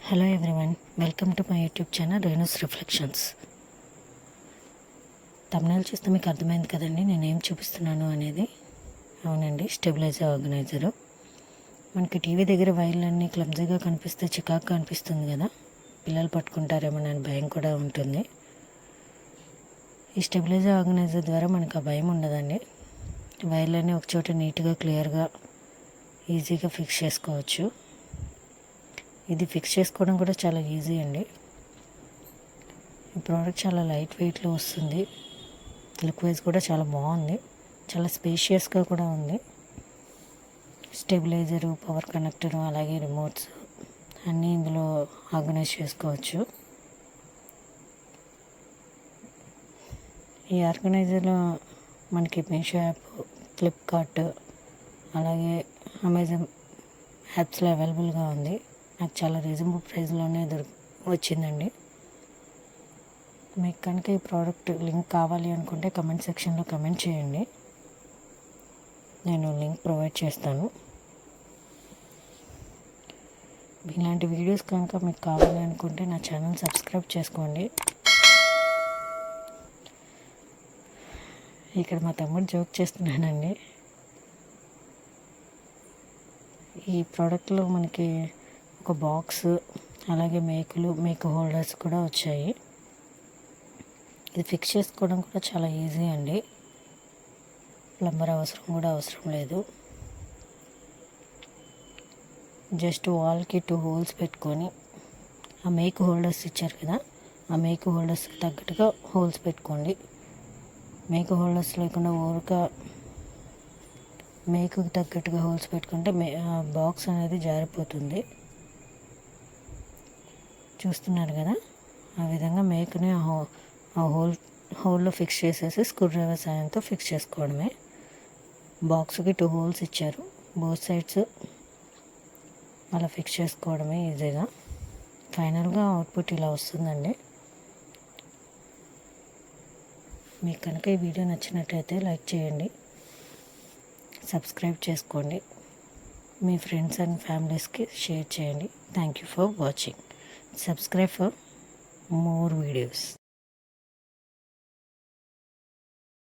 Hello everyone, welcome to my YouTube channel Renu's reflections. Thumbnail చూస్తే మీకు అర్థమైంది కదండి నేను ఏం చూపిస్తున్నాను అనేది. అవునండి, స్టెబిలైజర్ ఆర్గనైజరు. మనకి టీవీ దగ్గర వైర్లన్నీ క్లమ్జీగా కనిపిస్తే చికాకుగా అనిపిస్తుంది కదా, పిల్లలు పట్టుకుంటారేమో అని భయం కూడా ఉంటుంది. ఈ స్టెబిలైజర్ ఆర్గనైజర్ ద్వారా మనకు ఆ భయం ఉండదండి. వైర్లన్నీ ఒకచోట నీట్గా క్లియర్గా ఈజీగా ఫిక్స్ చేసుకోవచ్చు. ఇది ఫిక్స్ చేసుకోవడం కూడా చాలా ఈజీ అండి. ఈ ప్రోడక్ట్ చాలా లైట్ వెయిట్లో వస్తుంది. లుక్ వైజ్ కూడా చాలా బాగుంది, చాలా స్పేషియస్గా కూడా ఉంది. స్టెబిలైజరు, పవర్ కనెక్టరు, అలాగే రిమోట్స్ అన్నీ ఇందులో ఆర్గనైజ్ చేసుకోవచ్చు. ఈ ఆర్గనైజర్లో మనకి మీషో యాప్, ఫ్లిప్కార్ట్, అలాగే అమెజాన్ యాప్స్లో అవైలబుల్గా ఉంది. నాకు చాలా రీజనబుల్ ప్రైస్లోనే వచ్చిందండి. మీకు కనుక ఈ ప్రోడక్ట్ లింక్ కావాలి అనుకుంటే కమెంట్ సెక్షన్లో కమెంట్ చేయండి, నేను లింక్ ప్రొవైడ్ చేస్తాను. ఇలాంటి వీడియోస్ కనుక మీకు కావాలి అనుకుంటే నా ఛానల్ సబ్స్క్రైబ్ చేసుకోండి. ఇక్కడ మా తమ్ముడు జోక్ చేస్తున్నానండి. ఈ ప్రోడక్ట్లో మనకి ఒక బాక్స్, అలాగే మేకు హోల్డర్స్ కూడా వచ్చాయి. ఇది ఫిక్స్ చేసుకోవడం కూడా చాలా ఈజీ అండి. ప్లంబర్ అవసరం లేదు. జస్ట్ వాల్కి 2 హోల్స్ పెట్టుకొని, ఆ మేకు హోల్డర్స్ ఇచ్చారు కదా, ఆ మేకు హోల్డర్స్ తగ్గట్టుగా హోల్స్ పెట్టుకోండి. మేకు హోల్డర్స్ లేకుండా ఊరిక మేకుకి తగ్గట్టుగా హోల్స్ పెట్టుకుంటే బాక్స్ అనేది జారిపోతుంది. చూస్తున్నారు కదా, ఆ విధంగా మేకుని ఆ హోల్లో ఫిక్స్ చేసేసి స్క్రూ డ్రైవర్ సాయంతో ఫిక్స్ చేసుకోవడమే. బాక్స్కి 2 హోల్స్ ఇచ్చారు, బోత్ సైడ్స్ అలా ఫిక్స్ చేసుకోవడమే ఈజీగా. ఫైనల్గా అవుట్పుట్ ఇలా వస్తుందండి. మీకు కనుక ఈ వీడియో నచ్చినట్లయితే లైక్ చేయండి, సబ్స్క్రైబ్ చేసుకోండి, మీ ఫ్రెండ్స్ అండ్ ఫ్యామిలీస్కి షేర్ చేయండి. Thank you for watching. Subscribe for more videos.